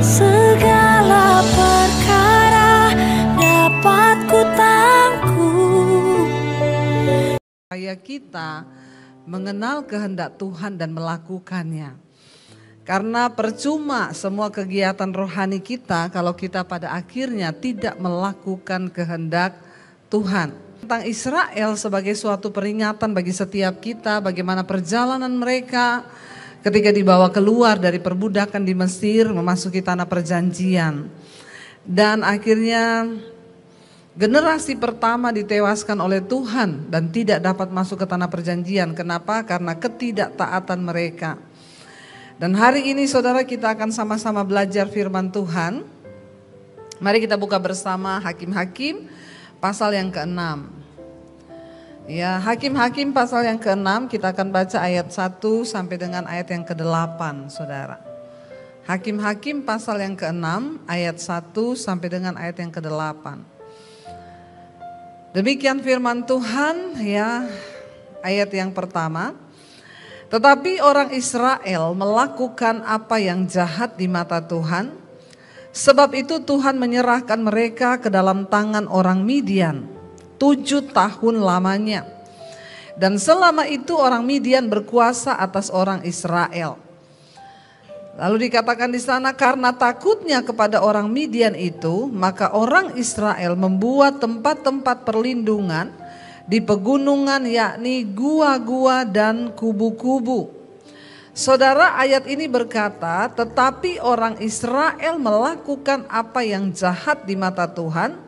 Segala perkara dapat kutangguh. Supaya kita mengenal kehendak Tuhan dan melakukannya. Karena percuma semua kegiatan rohani kita kalau kita pada akhirnya tidak melakukan kehendak Tuhan. Tentang Israel sebagai suatu peringatan bagi setiap kita, bagaimana perjalanan mereka ketika dibawa keluar dari perbudakan di Mesir memasuki tanah perjanjian. Dan akhirnya generasi pertama ditewaskan oleh Tuhan dan tidak dapat masuk ke tanah perjanjian. Kenapa? Karena ketidaktaatan mereka. Dan hari ini saudara kita akan sama-sama belajar firman Tuhan. Mari kita buka bersama Hakim-Hakim pasal yang ke-6. Ya, Hakim-Hakim pasal yang ke-6 kita akan baca ayat 1 sampai dengan ayat yang ke-8, saudara. Hakim-Hakim pasal yang ke-6 ayat 1 sampai dengan ayat yang ke-8. Demikian firman Tuhan, ya, ayat yang pertama. Tetapi orang Israel melakukan apa yang jahat di mata Tuhan, sebab itu Tuhan menyerahkan mereka ke dalam tangan orang Midian 7 tahun lamanya. Dan selama itu orang Midian berkuasa atas orang Israel. Lalu dikatakan di sana, karena takutnya kepada orang Midian itu, maka orang Israel membuat tempat-tempat perlindungan di pegunungan, yakni gua-gua dan kubu-kubu. Saudara, ayat ini berkata, tetapi orang Israel melakukan apa yang jahat di mata Tuhan,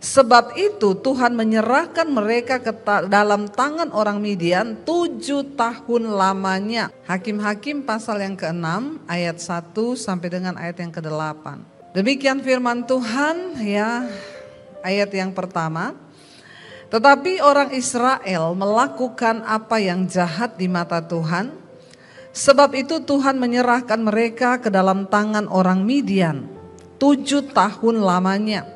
sebab itu Tuhan menyerahkan mereka ke dalam tangan orang Midian 7 tahun lamanya. Hakim-Hakim pasal yang ke-6 ayat 1 sampai dengan ayat yang ke-8. Demikian firman Tuhan, ya, ayat yang pertama. Tetapi orang Israel melakukan apa yang jahat di mata Tuhan, sebab itu Tuhan menyerahkan mereka ke dalam tangan orang Midian 7 tahun lamanya.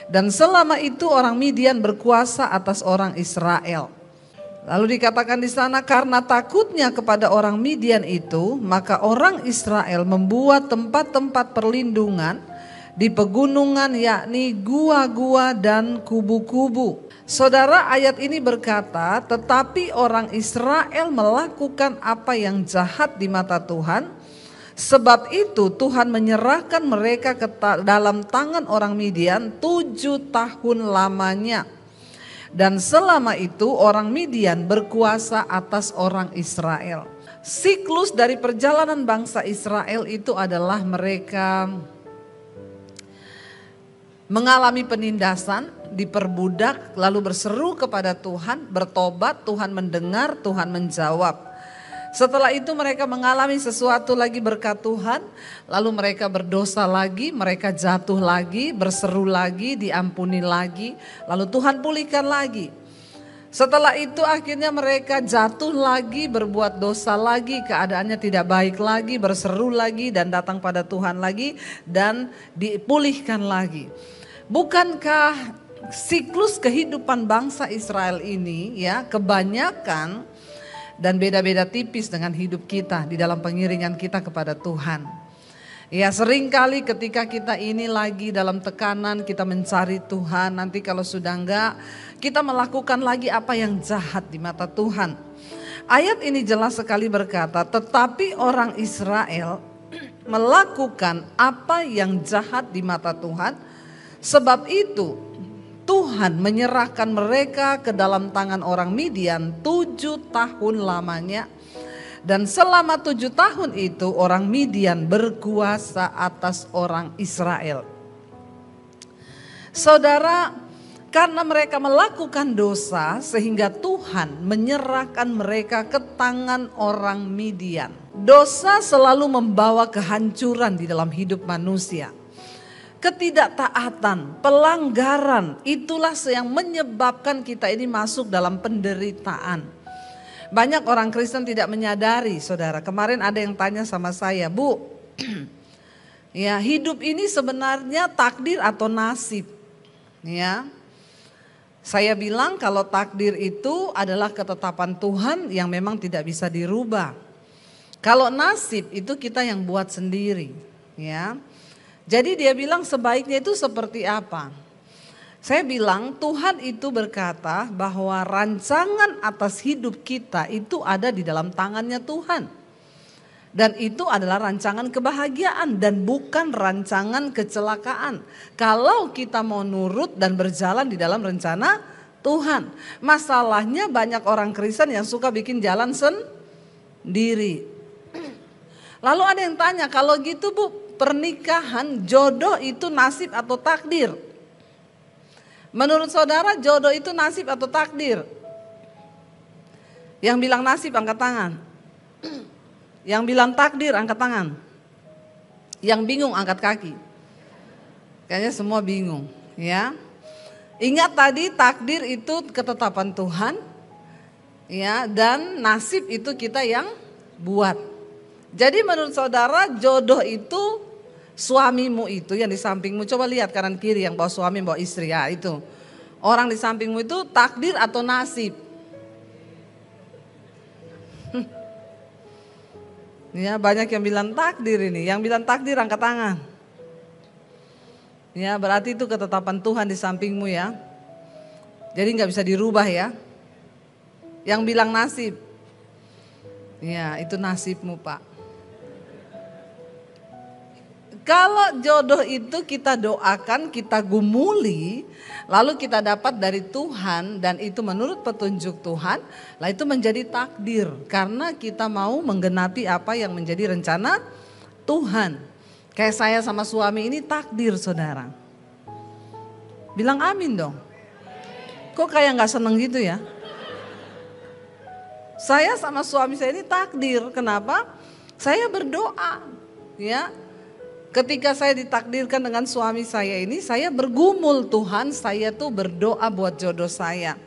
Dan selama itu orang Midian berkuasa atas orang Israel. Lalu dikatakan di sana, karena takutnya kepada orang Midian itu, maka orang Israel membuat tempat-tempat perlindungan di pegunungan, yakni gua-gua dan kubu-kubu. Saudara, ayat ini berkata, tetapi orang Israel melakukan apa yang jahat di mata Tuhan, sebab itu Tuhan menyerahkan mereka ke dalam tangan orang Midian 7 tahun lamanya. Dan selama itu orang Midian berkuasa atas orang Israel. Siklus dari perjalanan bangsa Israel itu adalah mereka mengalami penindasan, diperbudak, lalu berseru kepada Tuhan, bertobat, Tuhan mendengar, Tuhan menjawab. Setelah itu mereka mengalami sesuatu lagi berkat Tuhan, lalu mereka berdosa lagi, mereka jatuh lagi, berseru lagi, diampuni lagi, lalu Tuhan pulihkan lagi. Setelah itu akhirnya mereka jatuh lagi, berbuat dosa lagi, keadaannya tidak baik lagi, berseru lagi dan datang pada Tuhan lagi dan dipulihkan lagi. Bukankah siklus kehidupan bangsa Israel ini, ya, kebanyakan dan beda-beda tipis dengan hidup kita di dalam pengiringan kita kepada Tuhan. Ya, seringkali ketika kita ini lagi dalam tekanan, kita mencari Tuhan, nanti kalau sudah enggak, kita melakukan lagi apa yang jahat di mata Tuhan. Ayat ini jelas sekali berkata, tetapi orang Israel melakukan apa yang jahat di mata Tuhan, sebab itu Tuhan menyerahkan mereka ke dalam tangan orang Midian 7 tahun lamanya. Dan selama 7 tahun itu orang Midian berkuasa atas orang Israel. Saudara, karena mereka melakukan dosa sehingga Tuhan menyerahkan mereka ke tangan orang Midian. Dosa selalu membawa kehancuran di dalam hidup manusia. Ketidaktaatan, pelanggaran, itulah yang menyebabkan kita ini masuk dalam penderitaan. Banyak orang Kristen tidak menyadari, saudara. Kemarin ada yang tanya sama saya, Bu, ya, hidup ini sebenarnya takdir atau nasib? Ya, saya bilang kalau takdir itu adalah ketetapan Tuhan yang memang tidak bisa dirubah. Kalau nasib itu kita yang buat sendiri. Ya. Jadi dia bilang sebaiknya itu seperti apa? Saya bilang Tuhan itu berkata bahwa rancangan atas hidup kita itu ada di dalam tangannya Tuhan. Dan itu adalah rancangan kebahagiaan dan bukan rancangan kecelakaan. Kalau kita mau nurut dan berjalan di dalam rencana Tuhan. Masalahnya banyak orang Kristen yang suka bikin jalan sendiri. Lalu ada yang tanya, kalau gitu Bu, pernikahan jodoh itu nasib atau takdir? Menurut saudara jodoh itu nasib atau takdir? Yang bilang nasib angkat tangan. Yang bilang takdir angkat tangan. Yang bingung angkat kaki. Kayaknya semua bingung, ya. Ingat tadi takdir itu ketetapan Tuhan, ya, dan nasib itu kita yang buat. Jadi menurut saudara jodoh itu suamimu itu yang di sampingmu, coba lihat kanan kiri yang bawa suami bawa istri, ya itu. Orang di sampingmu itu takdir atau nasib? Ya, banyak yang bilang takdir ini. Yang bilang takdir angkat tangan. Ya, berarti itu ketetapan Tuhan di sampingmu ya. Jadi nggak bisa dirubah ya. Yang bilang nasib. Ya, itu nasibmu, Pak. Kalau jodoh itu kita doakan, kita gumuli, lalu kita dapat dari Tuhan dan itu menurut petunjuk Tuhan, lah itu menjadi takdir karena kita mau menggenapi apa yang menjadi rencana Tuhan. Kayak saya sama suami ini takdir saudara. Bilang amin dong. Kok kayak gak seneng gitu ya? Saya sama suami saya ini takdir, kenapa? Saya berdoa ya. Ketika saya ditakdirkan dengan suami saya ini, saya bergumul Tuhan, saya tuh berdoa buat jodoh saya.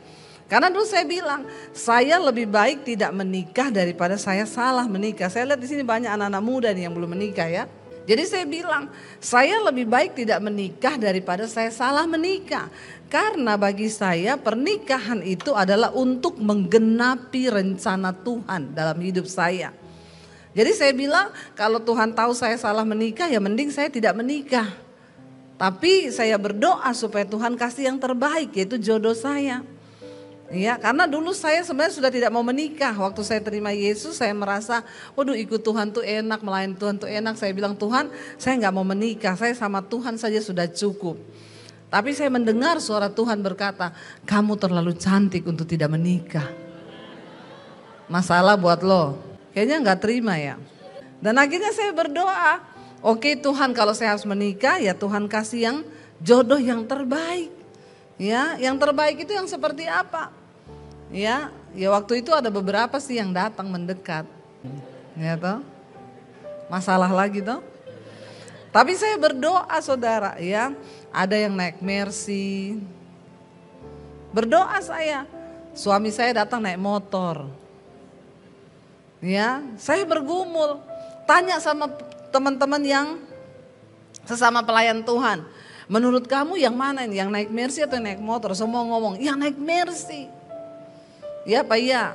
Karena dulu saya bilang, saya lebih baik tidak menikah daripada saya salah menikah. Saya lihat di sini banyak anak-anak muda nih yang belum menikah ya. Jadi saya bilang, saya lebih baik tidak menikah daripada saya salah menikah. Karena bagi saya pernikahan itu adalah untuk menggenapi rencana Tuhan dalam hidup saya. Jadi saya bilang kalau Tuhan tahu saya salah menikah ya mending saya tidak menikah. Tapi saya berdoa supaya Tuhan kasih yang terbaik yaitu jodoh saya. Ya, karena dulu saya sebenarnya sudah tidak mau menikah. Waktu saya terima Yesus saya merasa waduh ikut Tuhan tuh enak, melayani Tuhan tuh enak. Saya bilang Tuhan saya gak mau menikah, saya sama Tuhan saja sudah cukup. Tapi saya mendengar suara Tuhan berkata kamu terlalu cantik untuk tidak menikah. Masalah buat lo. Kayaknya gak terima ya. Dan akhirnya saya berdoa, oke Tuhan kalau saya harus menikah ya Tuhan kasih yang jodoh yang terbaik. Ya, yang terbaik itu yang seperti apa? Ya waktu itu ada beberapa sih yang datang mendekat. Ya toh? Masalah lagi toh? Tapi saya berdoa saudara ya, ada yang naik Mercy. Berdoa saya, suami saya datang naik motor. Ya, saya bergumul, tanya sama teman-teman yang sesama pelayan Tuhan. Menurut kamu yang mana ini? Yang naik Mercy atau yang naik motor? Semua ngomong, yang naik Mercy. Ya Pak iya.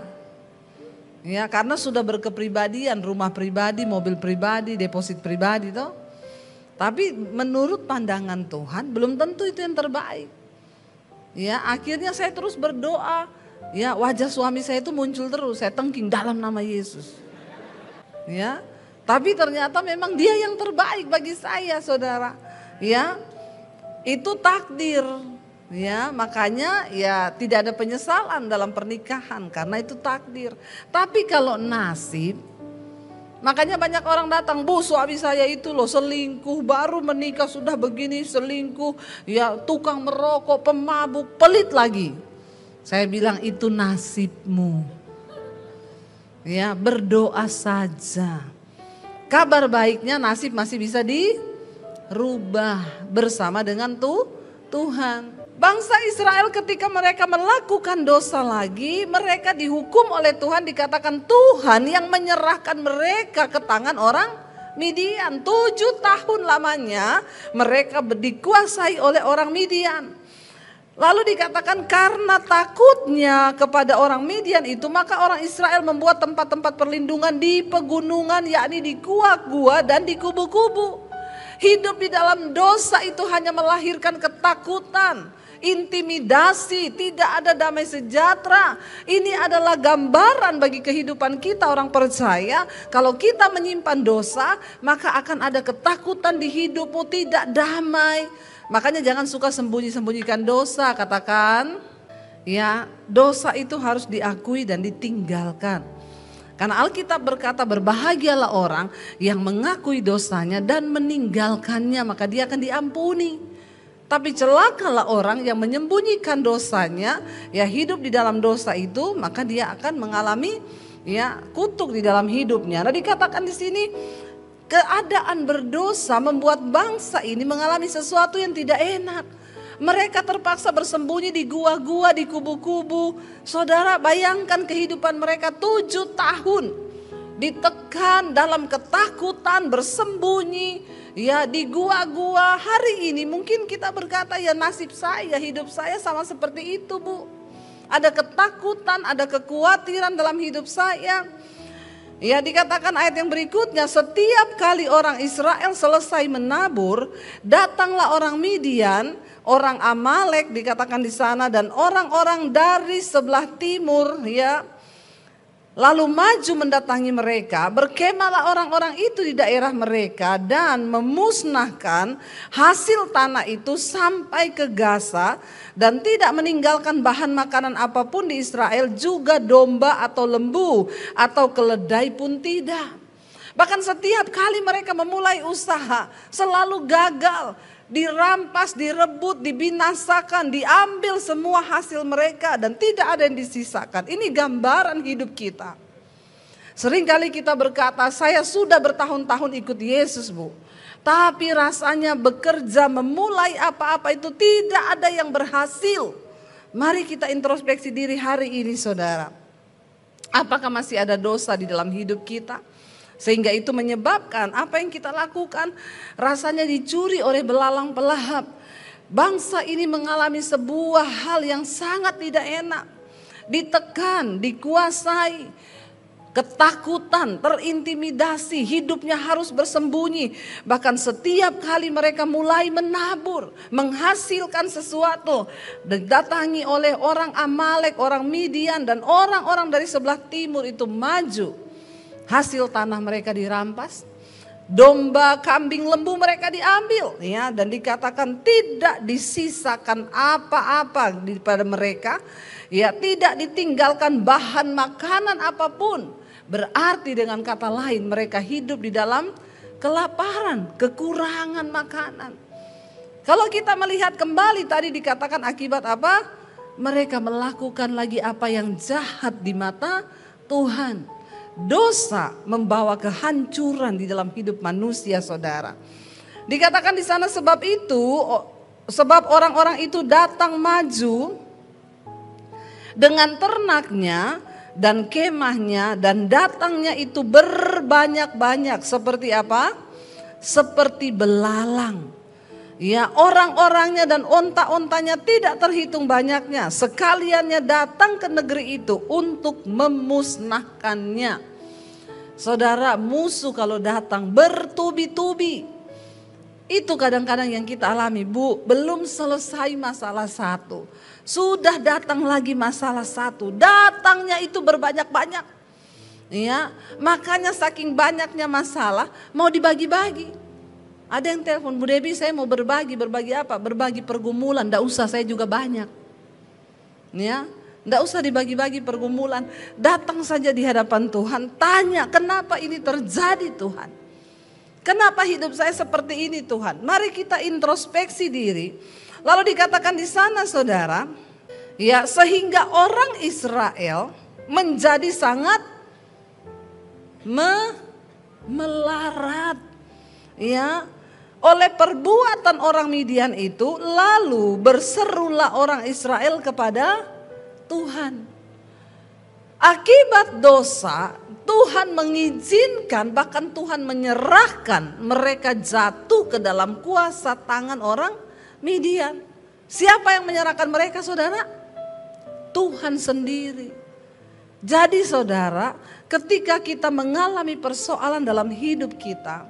Ya karena sudah berkepribadian, rumah pribadi, mobil pribadi, deposit pribadi toh. Tapi menurut pandangan Tuhan belum tentu itu yang terbaik. Ya akhirnya saya terus berdoa. Ya wajah suami saya itu muncul terus, saya tengking dalam nama Yesus. Ya, tapi ternyata memang dia yang terbaik bagi saya saudara. Ya, itu takdir. Ya, makanya ya tidak ada penyesalan dalam pernikahan karena itu takdir. Tapi kalau nasib, makanya banyak orang datang, Bu suami saya itu loh selingkuh, baru menikah sudah begini selingkuh, ya tukang merokok, pemabuk, pelit lagi. Saya bilang itu nasibmu. Ya, berdoa saja. Kabar baiknya nasib masih bisa dirubah bersama dengan Tuhan. Bangsa Israel ketika mereka melakukan dosa lagi, mereka dihukum oleh Tuhan, dikatakan Tuhan yang menyerahkan mereka ke tangan orang Midian. 7 tahun lamanya mereka dikuasai oleh orang Midian. Lalu dikatakan karena takutnya kepada orang Midian itu, maka orang Israel membuat tempat-tempat perlindungan di pegunungan, yakni di gua-gua dan di kubu-kubu. Hidup di dalam dosa itu hanya melahirkan ketakutan, intimidasi, tidak ada damai sejahtera. Ini adalah gambaran bagi kehidupan kita orang percaya. Kalau kita menyimpan dosa, maka akan ada ketakutan di hidupmu, tidak damai. Makanya jangan suka sembunyi-sembunyikan dosa, katakan. Ya, dosa itu harus diakui dan ditinggalkan. Karena Alkitab berkata berbahagialah orang yang mengakui dosanya dan meninggalkannya, maka dia akan diampuni. Tapi celakalah orang yang menyembunyikan dosanya, ya hidup di dalam dosa itu, maka dia akan mengalami ya kutuk di dalam hidupnya. Nah, dikatakan di sini keadaan berdosa membuat bangsa ini mengalami sesuatu yang tidak enak. Mereka terpaksa bersembunyi di gua-gua, di kubu-kubu. Saudara, bayangkan kehidupan mereka 7 tahun. Ditekan dalam ketakutan, bersembunyi. Ya, di gua-gua. Hari ini mungkin kita berkata, ya nasib saya, hidup saya sama seperti itu, Bu. Ada ketakutan, ada kekhawatiran dalam hidup saya. Ya, dikatakan ayat yang berikutnya, setiap kali orang Israel selesai menabur, datanglah orang Midian, orang Amalek dikatakan di sana, dan orang-orang dari sebelah timur, ya, lalu maju mendatangi mereka. Berkemahlah orang-orang itu di daerah mereka dan memusnahkan hasil tanah itu sampai ke Gaza, dan tidak meninggalkan bahan makanan apapun di Israel, juga domba atau lembu atau keledai pun tidak. Bahkan setiap kali mereka memulai usaha selalu gagal. Dirampas, direbut, dibinasakan, diambil semua hasil mereka dan tidak ada yang disisakan. Ini gambaran hidup kita. Seringkali kita berkata, saya sudah bertahun-tahun ikut Yesus, Bu. Tapi rasanya bekerja, memulai apa-apa itu tidak ada yang berhasil. Mari kita introspeksi diri hari ini, saudara. Apakah masih ada dosa di dalam hidup kita? Sehingga itu menyebabkan apa yang kita lakukan rasanya dicuri oleh belalang pelahap. Bangsa ini mengalami sebuah hal yang sangat tidak enak. Ditekan, dikuasai, ketakutan, terintimidasi, hidupnya harus bersembunyi. Bahkan setiap kali mereka mulai menabur, menghasilkan sesuatu, didatangi oleh orang Amalek, orang Midian, dan orang-orang dari sebelah timur itu maju. Hasil tanah mereka dirampas, domba, kambing, lembu mereka diambil, ya, dan dikatakan tidak disisakan apa-apa daripada mereka, ya, tidak ditinggalkan bahan makanan apapun. Berarti dengan kata lain mereka hidup di dalam kelaparan, kekurangan makanan. Kalau kita melihat kembali tadi dikatakan akibat apa? Mereka melakukan lagi apa yang jahat di mata Tuhan. Dosa membawa kehancuran di dalam hidup manusia, saudara. Dikatakan di sana sebab orang-orang itu datang maju dengan ternaknya dan kemahnya, dan datangnya itu berbanyak-banyak. Seperti apa? Seperti belalang. Ya, orang-orangnya dan onta-ontanya tidak terhitung banyaknya. Sekaliannya datang ke negeri itu untuk memusnahkannya. Saudara, musuh kalau datang bertubi-tubi. Itu kadang-kadang yang kita alami, Bu. Belum selesai masalah satu, sudah datang lagi masalah satu. Datangnya itu berbanyak-banyak. Ya, makanya saking banyaknya masalah mau dibagi-bagi. Ada yang telepon, Bu Debbie saya mau berbagi apa? Berbagi pergumulan, enggak usah, saya juga banyak. Ya, enggak usah dibagi-bagi pergumulan. Datang saja di hadapan Tuhan, tanya kenapa ini terjadi Tuhan? Kenapa hidup saya seperti ini Tuhan? Mari kita introspeksi diri. Lalu dikatakan di sana, saudara, ya, sehingga orang Israel menjadi sangat melarat. Ya, oleh perbuatan orang Midian itu, lalu berserulah orang Israel kepada Tuhan. Akibat dosa, Tuhan mengizinkan, bahkan Tuhan menyerahkan mereka jatuh ke dalam kuasa tangan orang Midian. Siapa yang menyerahkan mereka, saudara? Tuhan sendiri. Jadi saudara, ketika kita mengalami persoalan dalam hidup kita,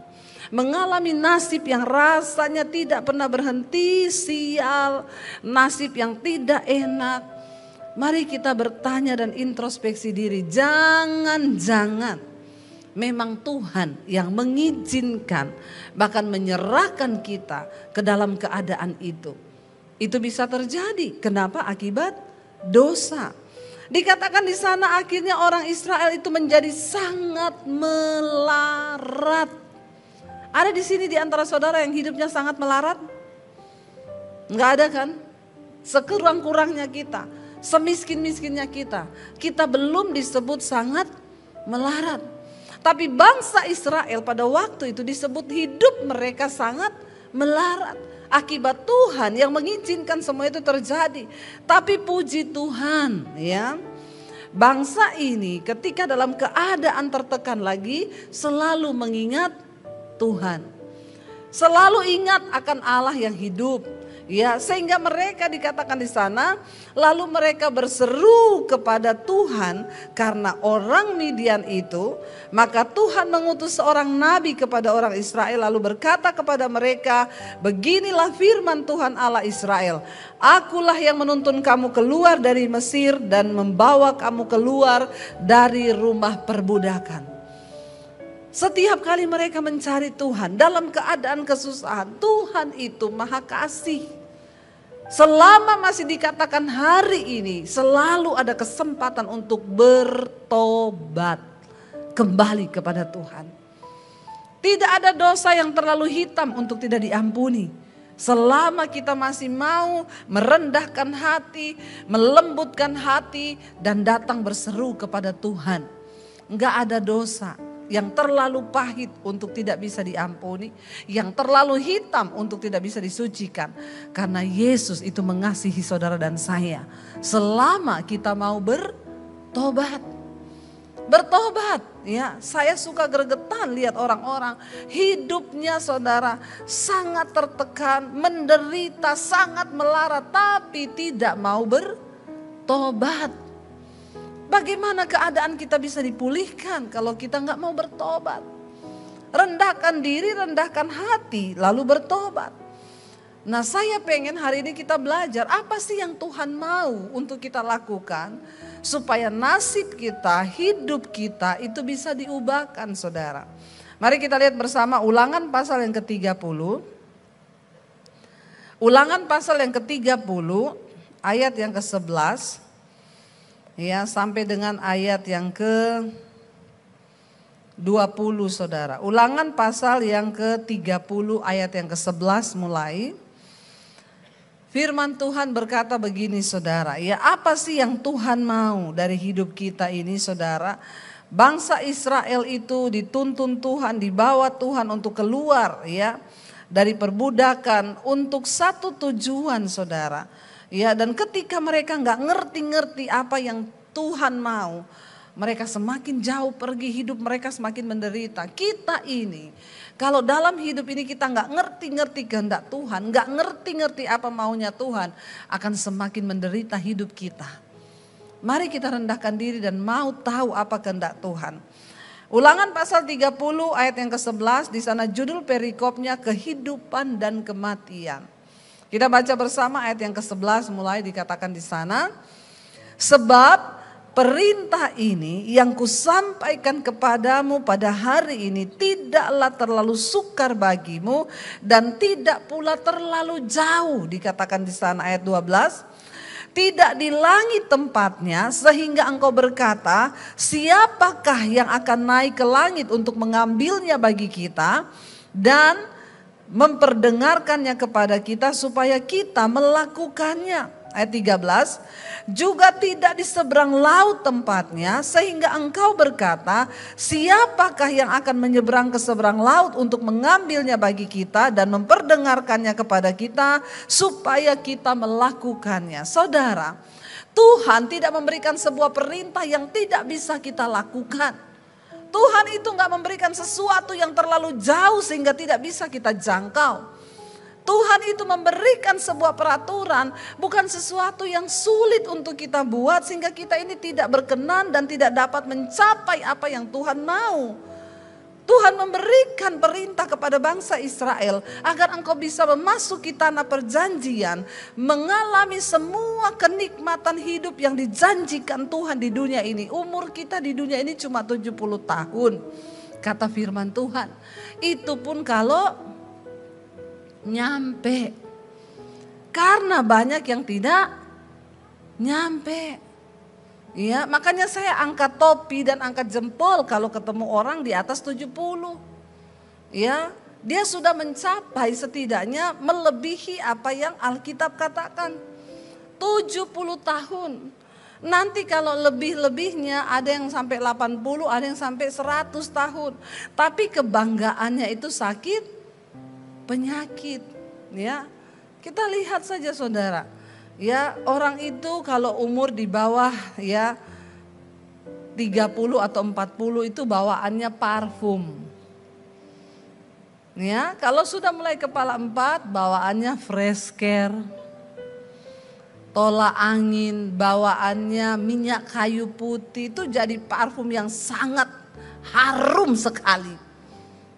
mengalami nasib yang rasanya tidak pernah berhenti, sial, nasib yang tidak enak. Mari kita bertanya dan introspeksi diri, jangan-jangan memang Tuhan yang mengizinkan, bahkan menyerahkan kita ke dalam keadaan itu. Itu bisa terjadi. Kenapa? Akibat dosa. Dikatakan di sana akhirnya orang Israel itu menjadi sangat melarat. Ada di sini di antara saudara yang hidupnya sangat melarat? Enggak ada kan? Sekurang-kurangnya kita, semiskin-miskinnya kita belum disebut sangat melarat. Tapi bangsa Israel pada waktu itu disebut hidup mereka sangat melarat. Akibat Tuhan yang mengizinkan semua itu terjadi. Tapi puji Tuhan ya, bangsa ini ketika dalam keadaan tertekan lagi selalu mengingat Tuhan. Selalu ingat akan Allah yang hidup. Ya, sehingga mereka dikatakan di sana, lalu mereka berseru kepada Tuhan karena orang Midian itu, maka Tuhan mengutus seorang nabi kepada orang Israel lalu berkata kepada mereka, beginilah firman Tuhan Allah Israel, akulah yang menuntun kamu keluar dari Mesir dan membawa kamu keluar dari rumah perbudakan. Setiap kali mereka mencari Tuhan dalam keadaan kesusahan, Tuhan itu Maha Kasih. Selama masih dikatakan hari ini, selalu ada kesempatan untuk bertobat kembali kepada Tuhan. Tidak ada dosa yang terlalu hitam untuk tidak diampuni. Selama kita masih mau merendahkan hati, melembutkan hati, dan datang berseru kepada Tuhan. Enggak ada dosa yang terlalu pahit untuk tidak bisa diampuni, yang terlalu hitam untuk tidak bisa disucikan. Karena Yesus itu mengasihi saudara dan saya. Selama kita mau bertobat. Bertobat ya, saya suka gregetan lihat orang-orang hidupnya saudara sangat tertekan, menderita, sangat melarat, tapi tidak mau bertobat. Bagaimana keadaan kita bisa dipulihkan kalau kita nggak mau bertobat? Rendahkan diri, rendahkan hati, lalu bertobat. Nah, saya pengen hari ini kita belajar apa sih yang Tuhan mau untuk kita lakukan supaya nasib kita, hidup kita itu bisa diubahkan, saudara. Mari kita lihat bersama Ulangan pasal yang ke-30. Ulangan pasal yang ke-30 ayat yang ke-11. Ya, sampai dengan ayat yang ke-20 saudara. Ulangan pasal yang ke-30 ayat yang ke-11 mulai. Firman Tuhan berkata begini saudara. Ya, apa sih yang Tuhan mau dari hidup kita ini saudara? Bangsa Israel itu dituntun Tuhan, dibawa Tuhan untuk keluar ya dari perbudakan untuk satu tujuan saudara. Ya, dan ketika mereka nggak ngerti-ngerti apa yang Tuhan mau, mereka semakin jauh pergi, hidup mereka semakin menderita. Kita ini, kalau dalam hidup ini kita nggak ngerti-ngerti kehendak Tuhan, nggak ngerti-ngerti apa maunya Tuhan, akan semakin menderita hidup kita. Mari kita rendahkan diri dan mau tahu apa kehendak Tuhan. Ulangan pasal 30 ayat yang ke-11, di sana judul perikopnya kehidupan dan kematian. Kita baca bersama ayat yang ke-11 mulai dikatakan di sana. Sebab perintah ini yang kusampaikan kepadamu pada hari ini tidaklah terlalu sukar bagimu dan tidak pula terlalu jauh. Dikatakan di sana ayat 12. Tidak di langit tempatnya sehingga engkau berkata, siapakah yang akan naik ke langit untuk mengambilnya bagi kita dan memperdengarkannya kepada kita supaya kita melakukannya. Ayat 13, juga tidak di seberang laut tempatnya sehingga engkau berkata, siapakah yang akan menyeberang ke seberang laut untuk mengambilnya bagi kita dan memperdengarkannya kepada kita supaya kita melakukannya. Saudara, Tuhan tidak memberikan sebuah perintah yang tidak bisa kita lakukan. Tuhan itu gak memberikan sesuatu yang terlalu jauh sehingga tidak bisa kita jangkau. Tuhan itu memberikan sebuah peraturan, bukan sesuatu yang sulit untuk kita buat sehingga kita ini tidak berkenan dan tidak dapat mencapai apa yang Tuhan mau. Tuhan memberikan perintah kepada bangsa Israel agar engkau bisa memasuki tanah perjanjian, mengalami semua kenikmatan hidup yang dijanjikan Tuhan di dunia ini. Umur kita di dunia ini cuma 70 tahun, kata firman Tuhan. Itu pun kalau nyampe, karena banyak yang tidak nyampe. Ya, makanya saya angkat topi dan angkat jempol kalau ketemu orang di atas 70. Ya, dia sudah mencapai setidaknya melebihi apa yang Alkitab katakan. 70 tahun. Nanti kalau lebih-lebihnya ada yang sampai 80, ada yang sampai 100 tahun. Tapi kebanggaannya itu sakit penyakit. Ya, kita lihat saja saudara. Ya, orang itu kalau umur di bawah ya 30 atau 40 itu bawaannya parfum. Ya, kalau sudah mulai kepala 4 bawaannya fresh care. Tolak angin bawaannya minyak kayu putih, itu jadi parfum yang sangat harum sekali.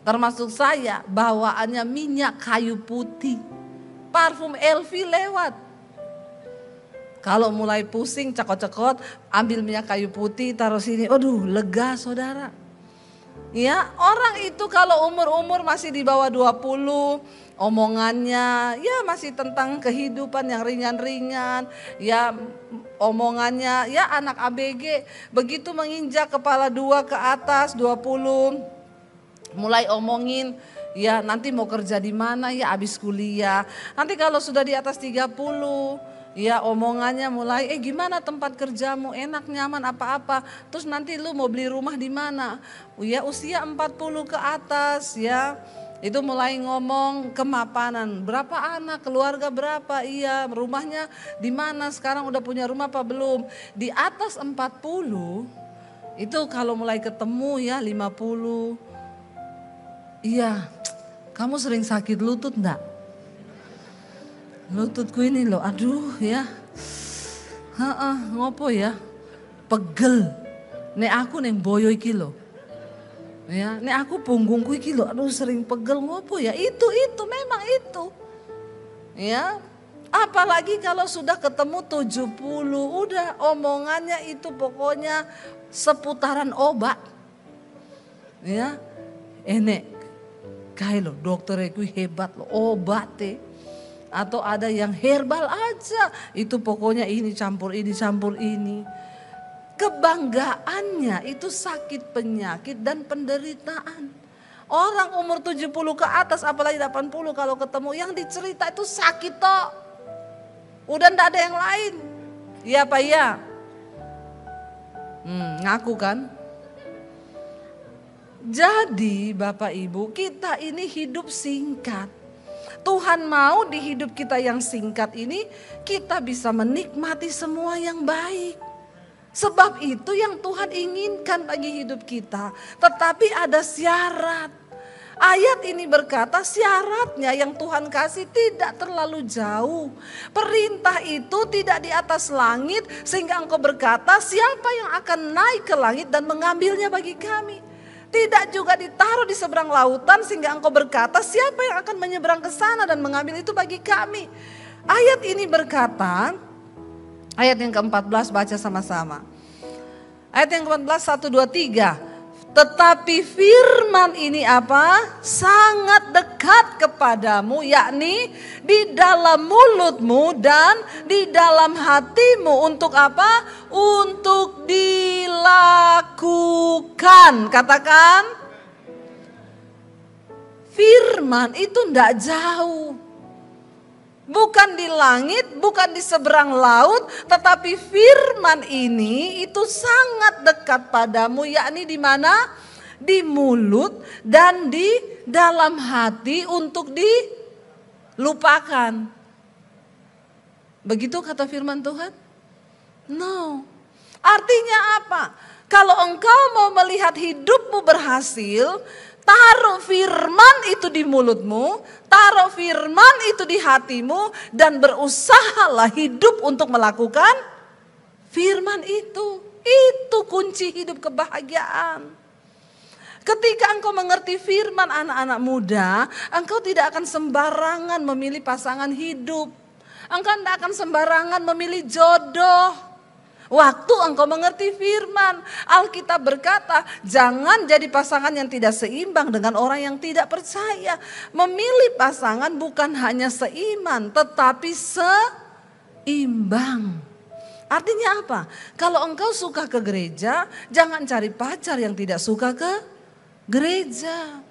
Termasuk saya bawaannya minyak kayu putih. Parfum LV lewat. Kalau mulai pusing, cekot-cekot, ambil minyak kayu putih, taruh sini. Aduh, lega saudara. Ya, orang itu kalau umur-umur masih di bawah 20, omongannya ya masih tentang kehidupan yang ringan-ringan. Ya, omongannya ya anak ABG. Begitu menginjak kepala 2 ke atas, 20, mulai omongin. Ya, nanti mau kerja di mana ya habis kuliah. Nanti kalau sudah di atas 30, ya omongannya mulai, gimana tempat kerjamu, enak, nyaman, apa-apa. Terus nanti lu mau beli rumah di mana? Ya usia 40 ke atas ya. Itu mulai ngomong kemapanan. Berapa anak, keluarga berapa, iya rumahnya di mana, sekarang udah punya rumah apa belum. Di atas 40 itu kalau mulai ketemu ya 50. Iya, kamu sering sakit lutut enggak? Lututku ini loh, aduh ya. Ngopo ya? Pegel. Nek aku neng boyo iki loh. Ya, nek aku punggungku iki loh, aduh sering pegel, ngopo ya? Itu memang itu. Ya. Apalagi kalau sudah ketemu 70, udah omongannya itu pokoknya seputaran obat. Ya. Nek kayak loh dokter aku hebat loh, obatnya. Atau ada yang herbal aja, itu pokoknya ini campur ini. Kebanggaannya itu sakit penyakit dan penderitaan. Orang umur 70 ke atas apalagi 80 kalau ketemu yang dicerita itu sakit toh. Udah ndak ada yang lain. Iya apa iya? Ngaku kan? Jadi Bapak Ibu, kita ini hidup singkat. Tuhan mau di hidup kita yang singkat ini kita bisa menikmati semua yang baik. Sebab itu yang Tuhan inginkan bagi hidup kita. Tetapi ada syarat. Ayat ini berkata syaratnya yang Tuhan kasih tidak terlalu jauh. Perintah itu tidak di atas langit sehingga engkau berkata siapa yang akan naik ke langit dan mengambilnya bagi kami. Tidak juga ditaruh di seberang lautan sehingga engkau berkata siapa yang akan menyeberang ke sana dan mengambil itu bagi kami. Ayat ini berkata, ayat yang ke-14 baca sama-sama. Ayat yang ke-14 1, 2, 3. Tetapi firman ini apa? Sangat dekat kepadamu, yakni di dalam mulutmu dan di dalam hatimu untuk apa? Untuk dilakukan. Katakan, firman itu tidak jauh. Bukan di langit, bukan di seberang laut, tetapi firman ini itu sangat dekat padamu, yakni di mana? Di mulut dan di dalam hati untuk dilupakan. Begitu kata firman Tuhan? No. Artinya apa? Kalau engkau mau melihat hidupmu berhasil, taruh firman itu di mulutmu, taruh firman itu di hatimu, dan berusahalah hidup untuk melakukan firman itu. Itu kunci hidup kebahagiaan. Ketika engkau mengerti firman anak-anak muda, engkau tidak akan sembarangan memilih pasangan hidup. Engkau tidak akan sembarangan memilih jodoh. Waktu engkau mengerti firman, Alkitab berkata, jangan jadi pasangan yang tidak seimbang dengan orang yang tidak percaya. Memilih pasangan bukan hanya seiman, tetapi seimbang. Artinya apa? Kalau engkau suka ke gereja, jangan cari pacar yang tidak suka ke gereja.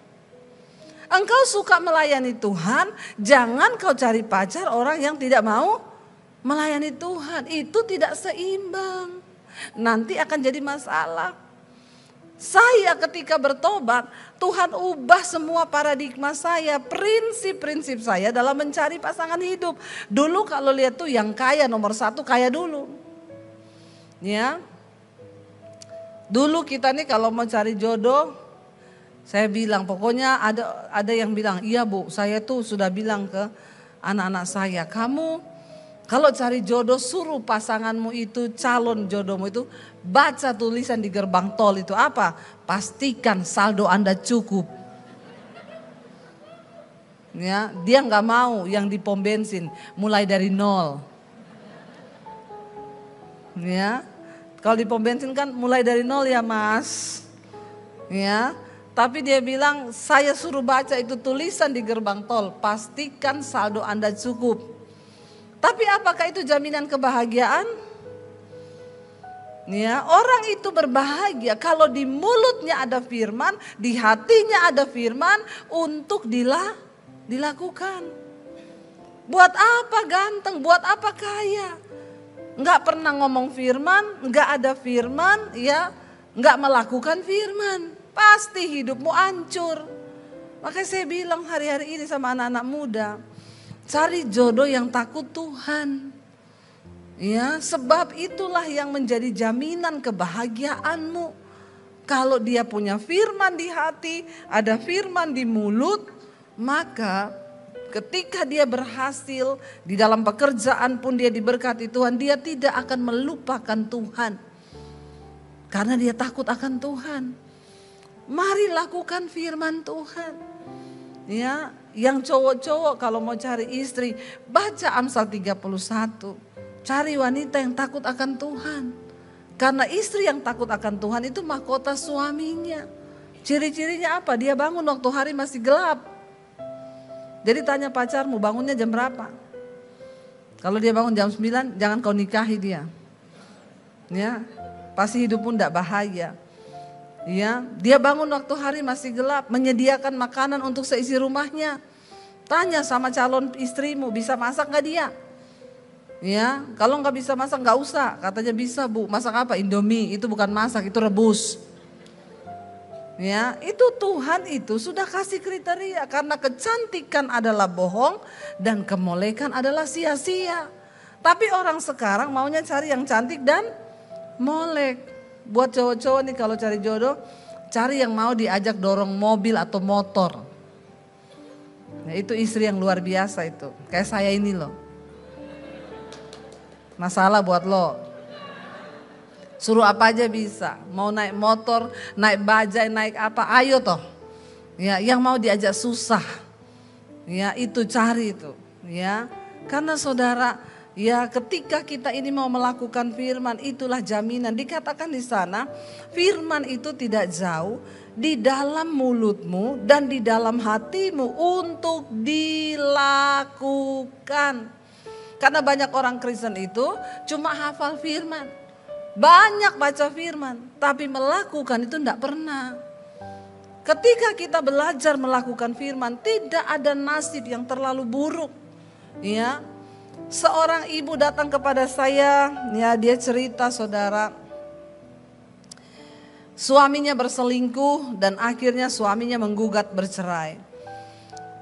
Engkau suka melayani Tuhan, jangan kau cari pacar orang yang tidak mau melayani Tuhan. Itu tidak seimbang. Nanti akan jadi masalah. Saya ketika bertobat, Tuhan ubah semua paradigma saya, prinsip-prinsip saya dalam mencari pasangan hidup. Dulu kalau lihat tuh yang kaya nomor 1 kaya dulu. Ya. Dulu kita nih kalau mau cari jodoh, saya bilang, pokoknya ada yang bilang, iya Bu, saya tuh sudah bilang ke anak-anak saya, kamu kalau cari jodoh suruh pasanganmu itu, calon jodohmu itu baca tulisan di gerbang tol itu apa? Pastikan saldo Anda cukup. Ya, dia nggak mau yang di pom bensin mulai dari 0. Ya, kalau di pom bensin kan mulai dari 0 ya Mas. Ya. Tapi dia bilang, saya suruh baca itu tulisan di gerbang tol, pastikan saldo Anda cukup. Tapi apakah itu jaminan kebahagiaan? Ya, orang itu berbahagia kalau di mulutnya ada firman, di hatinya ada firman untuk dilakukan. Buat apa ganteng, buat apa kaya? Enggak pernah ngomong firman, enggak ada firman, ya, enggak melakukan firman. Pasti hidupmu hancur. Makanya saya bilang hari-hari ini sama anak-anak muda, cari jodoh yang takut Tuhan. Ya, sebab itulah yang menjadi jaminan kebahagiaanmu. Kalau dia punya firman di hati, ada firman di mulut, maka ketika dia berhasil di dalam pekerjaan pun dia diberkati Tuhan, dia tidak akan melupakan Tuhan. Karena dia takut akan Tuhan. Mari lakukan firman Tuhan. Ya, yang cowok-cowok kalau mau cari istri, baca Amsal 31. Cari wanita yang takut akan Tuhan. Karena istri yang takut akan Tuhan itu mahkota suaminya. Ciri-cirinya apa? Dia bangun waktu hari masih gelap. Jadi tanya pacarmu, bangunnya jam berapa? Kalau dia bangun jam 9, jangan kau nikahi dia. Ya, pasti hidupmu tidak bahagia. Ya, dia bangun waktu hari masih gelap, menyediakan makanan untuk seisi rumahnya. Tanya sama calon istrimu, bisa masak nggak dia? Ya, kalau nggak bisa masak nggak usah. Katanya bisa Bu, masak apa? Indomie, itu bukan masak, itu rebus. Ya, itu Tuhan itu sudah kasih kriteria, karena kecantikan adalah bohong dan kemolekan adalah sia-sia. Tapi orang sekarang maunya cari yang cantik dan molek. Buat cowok-cowok nih kalau cari jodoh, cari yang mau diajak dorong mobil atau motor. Nah, itu istri yang luar biasa itu. Kayak saya ini loh. Masalah buat lo. Suruh apa aja bisa. Mau naik motor, naik bajai, naik apa, ayo toh. Ya, yang mau diajak susah. Ya, itu cari itu. Ya, karena saudara, ya, ketika kita ini mau melakukan firman, itulah jaminan. Dikatakan di sana, firman itu tidak jauh di dalam mulutmu dan di dalam hatimu untuk dilakukan. Karena banyak orang Kristen itu cuma hafal firman, banyak baca firman, tapi melakukan itu tidak pernah. Ketika kita belajar melakukan firman, tidak ada nasib yang terlalu buruk. Ya. Seorang ibu datang kepada saya, ya, dia cerita saudara, suaminya berselingkuh dan akhirnya suaminya menggugat bercerai.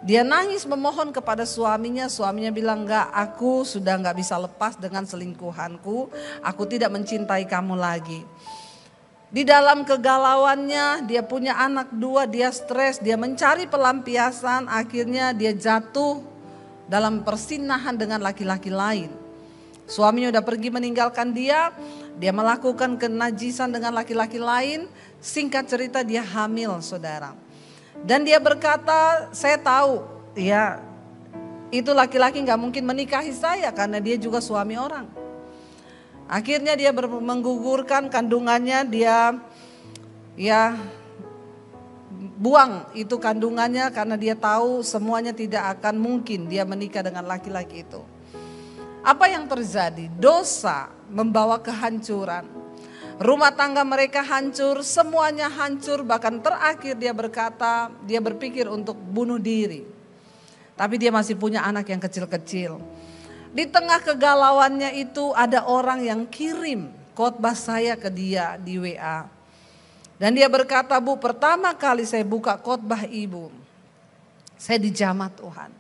Dia nangis memohon kepada suaminya bilang, enggak, aku sudah enggak bisa lepas dengan selingkuhanku, aku tidak mencintai kamu lagi. Di dalam kegalauannya, dia punya anak 2, dia stres, dia mencari pelampiasan, akhirnya dia jatuh dalam persinahan dengan laki-laki lain. Suaminya udah pergi meninggalkan dia melakukan kenajisan dengan laki-laki lain. Singkat cerita dia hamil, saudara. Dan dia berkata, saya tahu ya itu laki-laki gak mungkin menikahi saya karena dia juga suami orang. Akhirnya dia menggugurkan kandungannya, dia ya buang itu kandungannya karena dia tahu semuanya tidak akan mungkin dia menikah dengan laki-laki itu. Apa yang terjadi? Dosa membawa kehancuran. Rumah tangga mereka hancur, semuanya hancur. Bahkan terakhir dia berkata, dia berpikir untuk bunuh diri. Tapi dia masih punya anak yang kecil-kecil. Di tengah kegalauannya itu ada orang yang kirim khotbah saya ke dia di WA. Dan dia berkata, Bu, pertama kali saya buka khotbah ibu, saya dijamah Tuhan.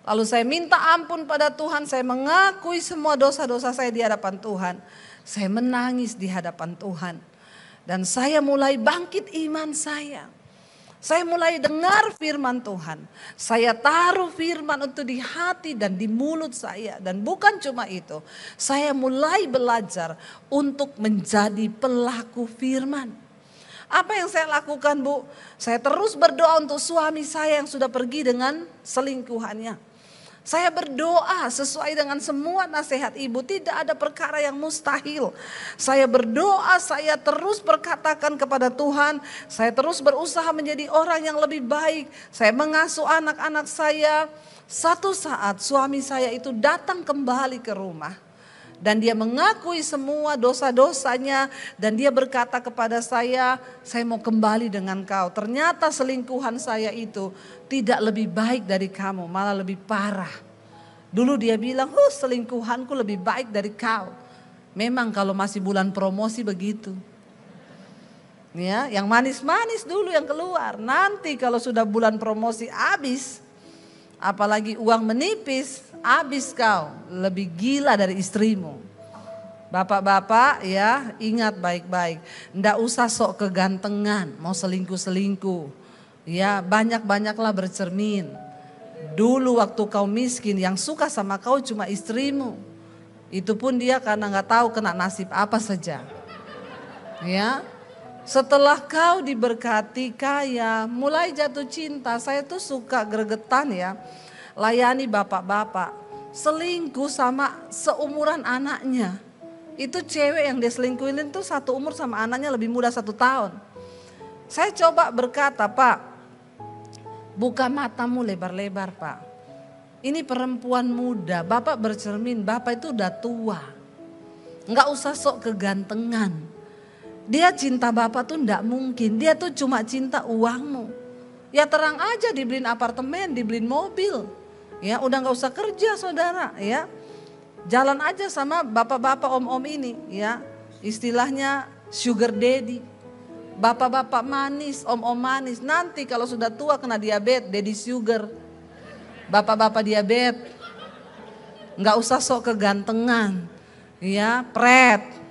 Lalu saya minta ampun pada Tuhan, saya mengakui semua dosa-dosa saya di hadapan Tuhan. Saya menangis di hadapan Tuhan. Dan saya mulai bangkit iman saya. Saya mulai dengar firman Tuhan. Saya taruh firman itu di hati dan di mulut saya. Dan bukan cuma itu, saya mulai belajar untuk menjadi pelaku firman. Apa yang saya lakukan, Bu? Saya terus berdoa untuk suami saya yang sudah pergi dengan selingkuhannya. Saya berdoa sesuai dengan semua nasihat ibu, tidak ada perkara yang mustahil. Saya berdoa, saya terus berkatakan kepada Tuhan, saya terus berusaha menjadi orang yang lebih baik. Saya mengasuh anak-anak saya. Satu saat suami saya itu datang kembali ke rumah. Dan dia mengakui semua dosa-dosanya dan dia berkata kepada saya mau kembali dengan kau. Ternyata selingkuhan saya itu tidak lebih baik dari kamu, malah lebih parah. Dulu dia bilang, selingkuhanku lebih baik dari kau. Memang kalau masih bulan promosi begitu. Ya, yang manis-manis dulu yang keluar. Nanti kalau sudah bulan promosi habis, apalagi uang menipis, habis kau, lebih gila dari istrimu. Bapak-bapak ya, ingat baik-baik. Ndak usah sok kegantengan, mau selingkuh-selingkuh. Ya, banyak-banyaklah bercermin. Dulu waktu kau miskin, yang suka sama kau cuma istrimu. Itu pun dia karena nggak tahu kena nasib apa saja. Ya, setelah kau diberkati kaya, mulai jatuh cinta. Saya tuh suka gregetan ya, layani bapak-bapak selingkuh sama seumuran anaknya. Itu cewek yang dia selingkuhin itu satu umur sama anaknya, lebih muda 1 tahun. Saya coba berkata, Pak, buka matamu lebar-lebar, Pak. Ini perempuan muda, Bapak bercermin, Bapak itu udah tua. Nggak usah sok kegantengan. Dia cinta Bapak tuh nggak mungkin, dia tuh cuma cinta uangmu. Ya terang aja dibeliin apartemen, dibeliin mobil. Ya udah nggak usah kerja saudara ya. Jalan aja sama bapak-bapak om-om ini ya. Istilahnya sugar daddy. Bapak-bapak manis, om-om manis. Nanti kalau sudah tua kena diabetes, daddy sugar. Bapak-bapak diabetes. Nggak usah sok kegantengan. Ya, pret.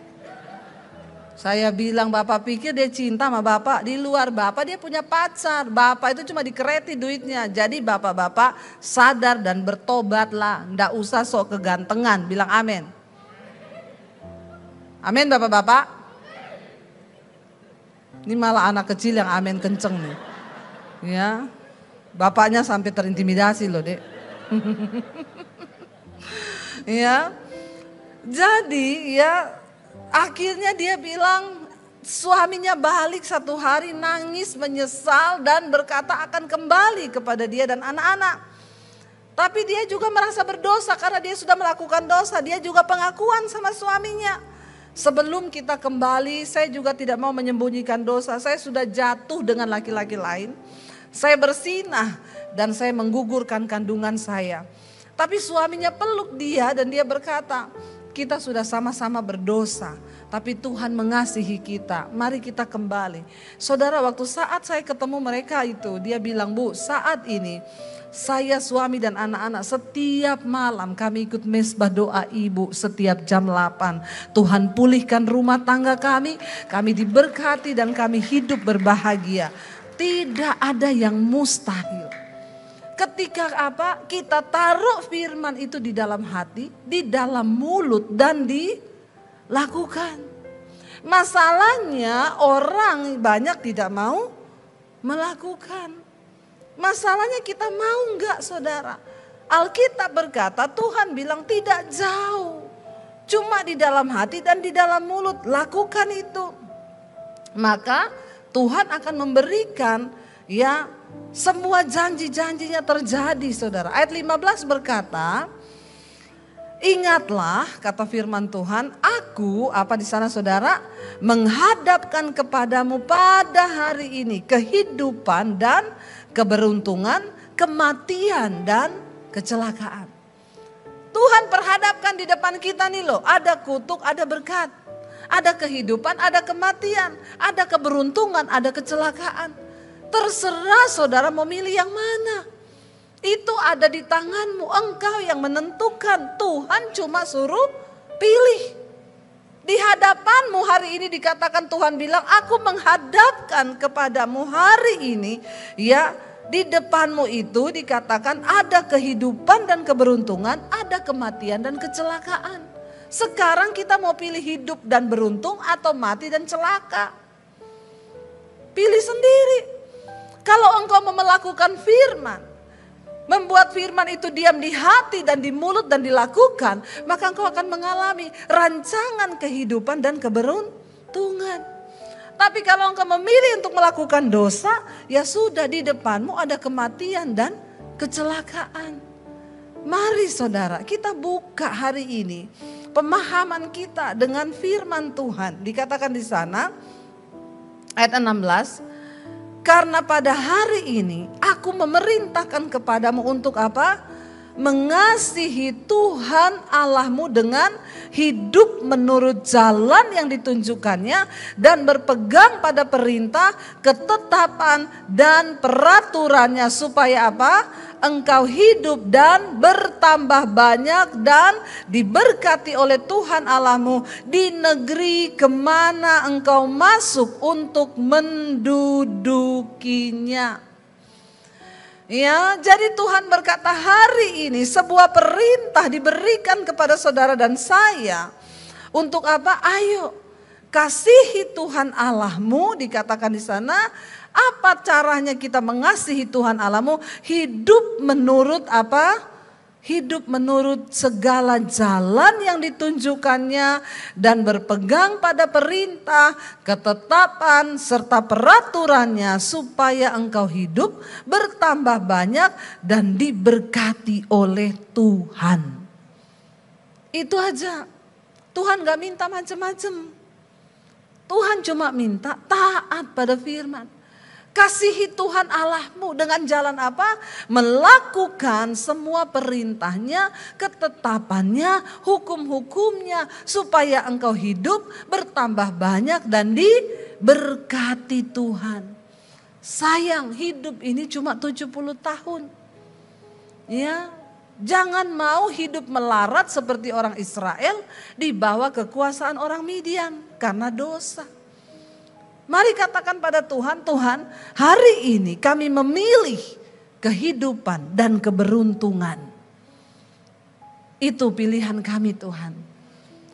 Saya bilang, Bapak pikir dia cinta sama Bapak, di luar Bapak dia punya pacar. Bapak itu cuma dikereti duitnya. Jadi bapak-bapak sadar dan bertobatlah. Nggak usah sok kegantengan, bilang amin. Amin bapak-bapak. Ini malah anak kecil yang amin kenceng nih. Ya, bapaknya sampai terintimidasi loh dek. Ya, jadi ya. Akhirnya dia bilang suaminya balik satu hari nangis menyesal dan berkata akan kembali kepada dia dan anak-anak. Tapi dia juga merasa berdosa karena dia sudah melakukan dosa. Dia juga pengakuan sama suaminya. Sebelum kita kembali saya juga tidak mau menyembunyikan dosa. Saya sudah jatuh dengan laki-laki lain. Saya bersinah dan saya menggugurkan kandungan saya. Tapi suaminya peluk dia dan dia berkata, kita sudah sama-sama berdosa, tapi Tuhan mengasihi kita. Mari kita kembali. Saudara, waktu saat saya ketemu mereka itu, dia bilang, Bu, saat ini saya, suami dan anak-anak setiap malam kami ikut mesbah doa ibu setiap jam 8. Tuhan pulihkan rumah tangga kami diberkati dan kami hidup berbahagia. Tidak ada yang mustahil. ketika kita taruh firman itu di dalam hati, di dalam mulut dan dilakukan. Masalahnya orang banyak tidak mau melakukan. Masalahnya kita mau enggak, saudara? Alkitab berkata, Tuhan bilang tidak jauh. Cuma di dalam hati dan di dalam mulut, lakukan itu. Maka Tuhan akan memberikan semua janji-janjinya terjadi, saudara. Ayat 15 berkata, ingatlah, kata firman Tuhan, aku di sana, saudara, menghadapkan kepadamu pada hari ini kehidupan dan keberuntungan, kematian dan kecelakaan. Tuhan perhadapkan di depan kita nih loh, ada kutuk, ada berkat, ada kehidupan, ada kematian, ada keberuntungan, ada kecelakaan. Terserah saudara mau milih yang mana. Itu ada di tanganmu, engkau yang menentukan. Tuhan cuma suruh pilih. Di hadapanmu hari ini dikatakan Tuhan bilang, aku menghadapkan kepadamu hari ini. Di depanmu itu dikatakan ada kehidupan dan keberuntungan, ada kematian dan kecelakaan. Sekarang kita mau pilih hidup dan beruntung atau mati dan celaka. Pilih sendiri. Kalau engkau mau melakukan firman, membuat firman itu diam di hati dan di mulut dan dilakukan, maka engkau akan mengalami rancangan kehidupan dan keberuntungan. Tapi kalau engkau memilih untuk melakukan dosa, ya sudah, di depanmu ada kematian dan kecelakaan. Mari saudara, kita buka hari ini pemahaman kita dengan firman Tuhan. Dikatakan di sana ayat 16, karena pada hari ini aku memerintahkan kepadamu untuk mengasihi Tuhan Allahmu dengan hidup menurut jalan yang ditunjukkannya dan berpegang pada perintah, ketetapan dan peraturannya supaya engkau hidup dan bertambah banyak dan diberkati oleh Tuhan Allahmu di negeri kemana engkau masuk untuk mendudukinya. Jadi Tuhan berkata hari ini sebuah perintah diberikan kepada saudara dan saya. Untuk Ayo kasihi Tuhan Allahmu, dikatakan di sana. Apa caranya kita mengasihi Tuhan Allahmu? Hidup menurut Hidup menurut segala jalan yang ditunjukkannya dan berpegang pada perintah, ketetapan serta peraturannya supaya engkau hidup bertambah banyak dan diberkati oleh Tuhan. Itu aja. Tuhan gak minta macam-macam. Tuhan cuma minta taat pada firman. Kasihi Tuhan Allahmu dengan jalan melakukan semua perintahnya, ketetapannya, hukum-hukumnya. Supaya engkau hidup bertambah banyak dan diberkati Tuhan. Sayang, hidup ini cuma 70 tahun. Jangan mau hidup melarat seperti orang Israel di bawah kekuasaan orang Midian karena dosa. Mari katakan pada Tuhan, Tuhan, hari ini kami memilih kehidupan dan keberuntungan. Itu pilihan kami, Tuhan.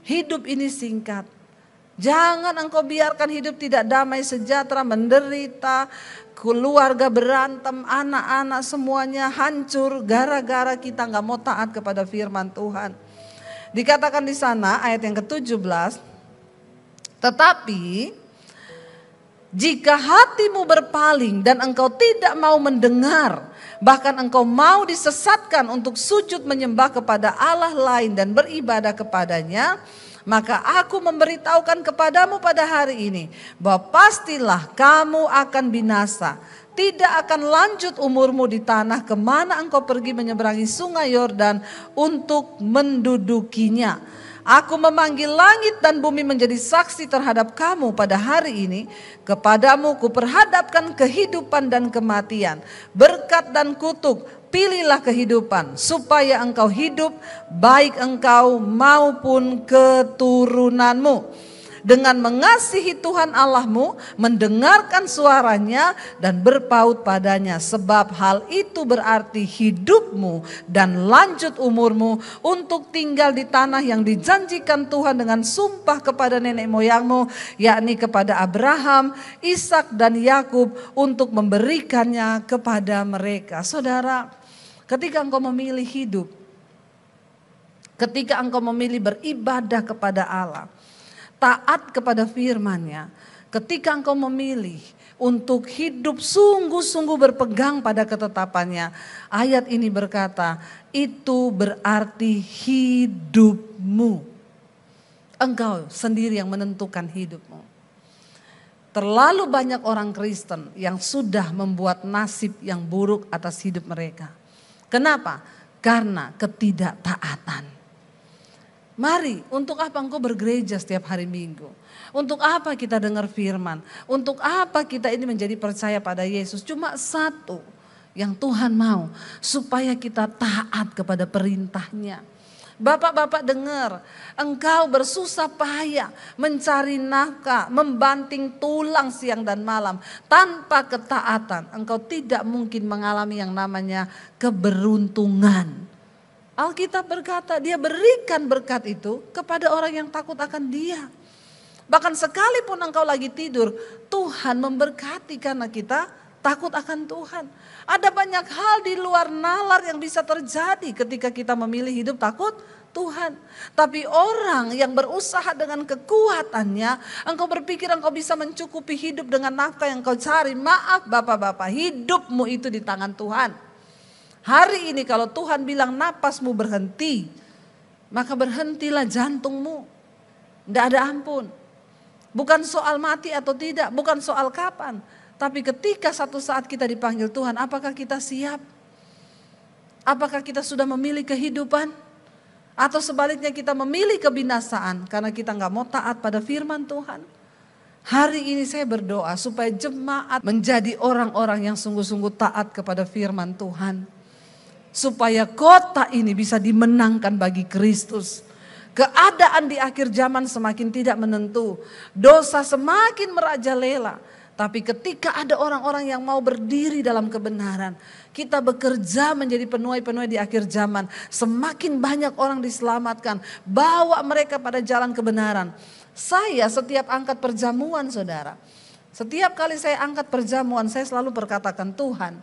Hidup ini singkat. Jangan engkau biarkan hidup tidak damai sejahtera, menderita, keluarga berantem, anak-anak semuanya hancur gara-gara kita gak mau taat kepada firman Tuhan. Dikatakan di sana ayat yang ke-17, tetapi jika hatimu berpaling dan engkau tidak mau mendengar, bahkan engkau mau disesatkan untuk sujud menyembah kepada Allah lain dan beribadah kepadanya, maka aku memberitahukan kepadamu pada hari ini bahwa pastilah kamu akan binasa. Tidak akan lanjut umurmu di tanah kemana engkau pergi menyeberangi sungai Yordan untuk mendudukinya. Aku memanggil langit dan bumi menjadi saksi terhadap kamu pada hari ini. Kepadamu kuperhadapkan kehidupan dan kematian, berkat dan kutuk. Pilihlah kehidupan supaya engkau hidup, baik engkau maupun keturunanmu. dengan mengasihi Tuhan Allahmu, mendengarkan suaranya dan berpaut padanya. Sebab hal itu berarti hidupmu dan lanjut umurmu untuk tinggal di tanah yang dijanjikan Tuhan dengan sumpah kepada nenek moyangmu, yakni kepada Abraham, Ishak dan Yakub, untuk memberikannya kepada mereka. Saudara, ketika engkau memilih hidup, ketika engkau memilih beribadah kepada Allah, taat kepada firman-Nya, ketika engkau memilih untuk hidup sungguh-sungguh berpegang pada ketetapannya, ayat ini berkata, itu berarti hidupmu. Engkau sendiri yang menentukan hidupmu. Terlalu banyak orang Kristen yang sudah membuat nasib yang buruk atas hidup mereka. Kenapa? Karena ketidaktaatan. Mari, untuk apa engkau bergereja setiap hari Minggu? Untuk apa kita dengar firman? Untuk apa kita ini menjadi percaya pada Yesus? Cuma satu yang Tuhan mau, supaya kita taat kepada perintahnya. Bapak-bapak dengar, engkau bersusah payah mencari nafkah, membanting tulang siang dan malam. Tanpa ketaatan, engkau tidak mungkin mengalami yang namanya keberuntungan. Alkitab berkata, dia berikan berkat itu kepada orang yang takut akan dia. Bahkan sekalipun engkau lagi tidur, Tuhan memberkati karena kita takut akan Tuhan. Ada banyak hal di luar nalar yang bisa terjadi ketika kita memilih hidup takut Tuhan. Tapi orang yang berusaha dengan kekuatannya, engkau berpikir engkau bisa mencukupi hidup dengan nafkah yang kau cari. Maaf bapak-bapak, hidupmu itu di tangan Tuhan. Hari ini kalau Tuhan bilang napasmu berhenti, maka berhentilah jantungmu. Tidak ada ampun. Bukan soal mati atau tidak, bukan soal kapan. Tapi ketika satu saat kita dipanggil Tuhan, apakah kita siap? Apakah kita sudah memilih kehidupan? Atau sebaliknya kita memilih kebinasaan karena kita nggak mau taat pada firman Tuhan? Hari ini saya berdoa supaya jemaat menjadi orang-orang yang sungguh-sungguh taat kepada firman Tuhan. Supaya kota ini bisa dimenangkan bagi Kristus. Keadaan di akhir zaman semakin tidak menentu. Dosa semakin merajalela. Tapi ketika ada orang-orang yang mau berdiri dalam kebenaran, kita bekerja menjadi penuai-penuai di akhir zaman. Semakin banyak orang diselamatkan. Bawa mereka pada jalan kebenaran. Saya setiap angkat perjamuan saudara. Setiap kali saya angkat perjamuan, saya selalu berkatakan, Tuhan,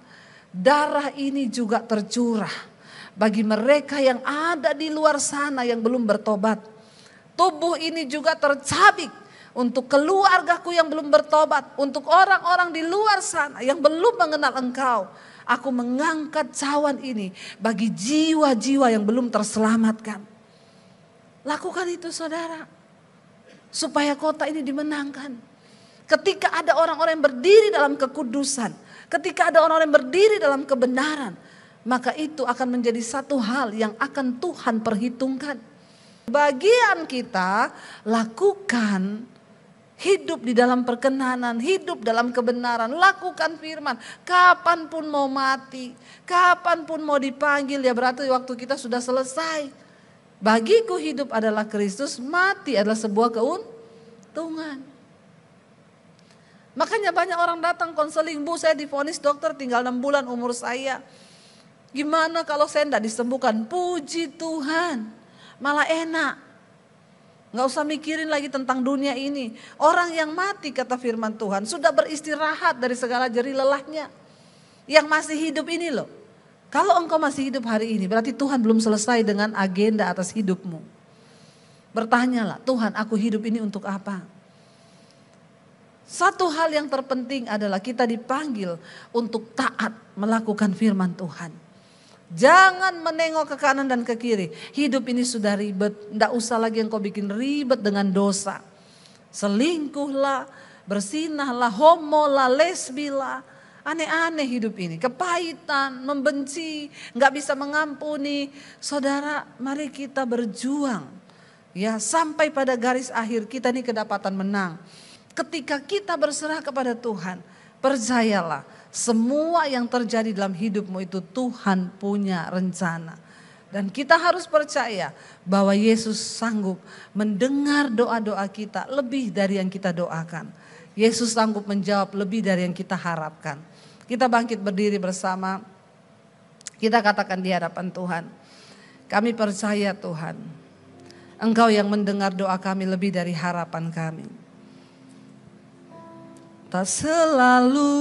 darah ini juga tercurah bagi mereka yang ada di luar sana yang belum bertobat. Tubuh ini juga tercabik untuk keluargaku yang belum bertobat. Untuk orang-orang di luar sana yang belum mengenal Engkau. Aku mengangkat cawan ini bagi jiwa-jiwa yang belum terselamatkan. Lakukan itu saudara. Supaya kota ini dimenangkan. Ketika ada orang-orang yang berdiri dalam kekudusan, ketika ada orang-orang yang berdiri dalam kebenaran, maka itu akan menjadi satu hal yang akan Tuhan perhitungkan. Bagian kita lakukan hidup di dalam perkenanan, hidup dalam kebenaran, lakukan firman. Kapanpun mau mati, kapanpun mau dipanggil, ya berarti waktu kita sudah selesai. Bagiku hidup adalah Kristus, mati adalah sebuah keuntungan. Makanya banyak orang datang konseling, Bu saya divonis dokter tinggal 6 bulan umur saya. Gimana kalau saya tidak disembuhkan? Puji Tuhan, malah enak. Gak usah mikirin lagi tentang dunia ini. Orang yang mati kata firman Tuhan sudah beristirahat dari segala jerih lelahnya. Yang masih hidup ini loh. Kalau engkau masih hidup hari ini berarti Tuhan belum selesai dengan agenda atas hidupmu. Bertanyalah, Tuhan aku hidup ini untuk apa? Satu hal yang terpenting adalah kita dipanggil untuk taat melakukan firman Tuhan. Jangan menengok ke kanan dan ke kiri. Hidup ini sudah ribet. Tidak usah lagi engkau bikin ribet dengan dosa. Selingkuhlah, bersinahlah, homolah, lesbilah. Aneh-aneh hidup ini. Kepahitan, membenci, gak bisa mengampuni. Saudara, mari kita berjuang. Ya, sampai pada garis akhir kita ini kedapatan menang. Ketika kita berserah kepada Tuhan, percayalah semua yang terjadi dalam hidupmu itu Tuhan punya rencana. Dan kita harus percaya bahwa Yesus sanggup mendengar doa-doa kita lebih dari yang kita doakan. Yesus sanggup menjawab lebih dari yang kita harapkan. Kita bangkit berdiri bersama. Kita katakan di hadapan Tuhan. Kami percaya Tuhan, Engkau yang mendengar doa kami lebih dari harapan kami. Tak selalu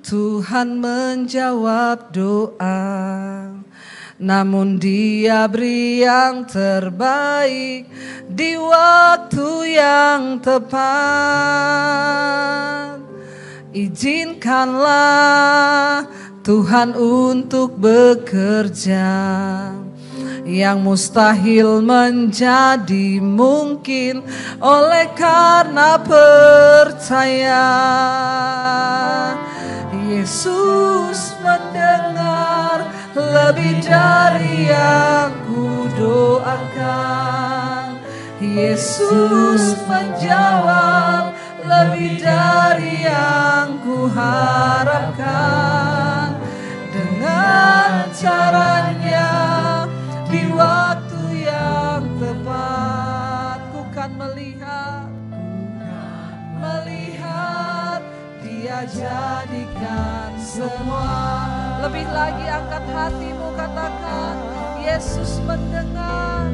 Tuhan menjawab doa, namun Dia beri yang terbaik di waktu yang tepat. Izinkanlah Tuhan untuk bekerja, yang mustahil menjadi mungkin oleh karena percaya. Yesus mendengar lebih dari yang ku doakan. Yesus menjawab lebih dari yang ku harapkan. Dengan caranya di waktu yang tepat, ku kan melihat Dia jadikan semua. Lebih lagi angkat hatimu, katakan Yesus mendengar